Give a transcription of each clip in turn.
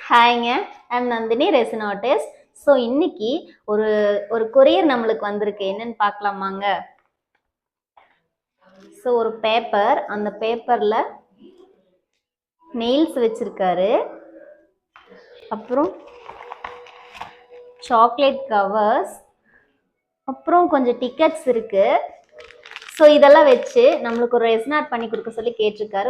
ஹாய்ங்க, I'm Nandhini resin artist. So இன்னைக்கு ஒரு ஒரு கொரியர் நம்மளுக்கு வந்திருக்கு. என்னன்னு பார்க்கலாமாங்க? ஸோ ஒரு பேப்பர், அந்த பேப்பரில் நெயில்ஸ் வச்சிருக்காரு. அப்புறம் சாக்லேட் கவர்ஸ், அப்புறம் கொஞ்சம் டிக்கெட்ஸ் இருக்கு. ஸோ இதெல்லாம் வச்சு நம்மளுக்கு ஒரு ரெசின் ஆர்ட் பண்ணி கொடுக்க சொல்லி கேட்டிருக்காரு.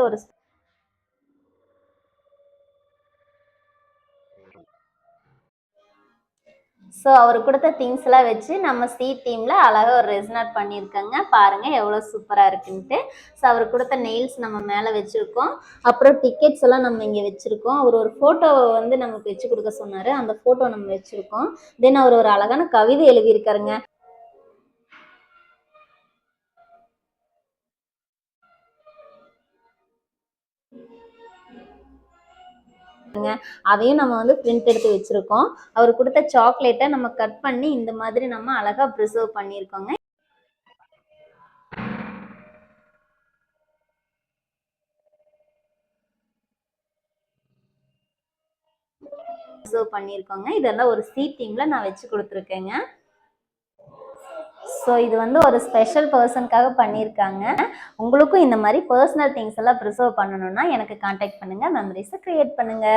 ஸோ அவர் கொடுத்த திங்ஸ் எல்லாம் வச்சு நம்ம சி தீம்ல அழகாக ஒரு ரெசின் ஆர்ட் பண்ணியிருக்கோங்க. பாருங்க எவ்வளோ சூப்பராக இருக்குன்ட்டு. ஸோ அவர் கொடுத்த நெயில்ஸ் நம்ம மேலே வச்சிருக்கோம். அப்புறம் டிக்கெட்ஸ் எல்லாம் நம்ம இங்கே வச்சிருக்கோம். அவர் ஒரு ஃபோட்டோவை வந்து நமக்கு வச்சு கொடுக்க சொன்னார். அந்த ஃபோட்டோ நம்ம வச்சிருக்கோம். தென் அவர் ஒரு அழகான கவிதை எழுதியிருக்காருங்க. அதையும் நம்ம வந்து பிரிண்ட் எடுத்து வச்சிருக்கோம். அவர் கொடுத்த சாக்லேட்டை நம்ம கட் பண்ணி இந்த மாதிரி நம்ம அழகா ப்ரிசர்வ் பண்ணியிருக்கோங்க. பண்ணியிருக்கோங்க. இதெல்லாம் ஒரு சி தீம்ல நான் வச்சு கொடுத்துருக்கேங்க. ஸோ இது வந்து ஒரு ஸ்பெஷல் பர்சனுக்காக பண்ணியிருக்காங்க. உங்களுக்கும் இந்த மாதிரி பர்சனல் திங்ஸ் எல்லாம் ப்ரிசர்வ் பண்ணணும்னா எனக்கு கான்டாக்ட் பண்ணுங்க. மெமரிஸை கிரியேட் பண்ணுங்க.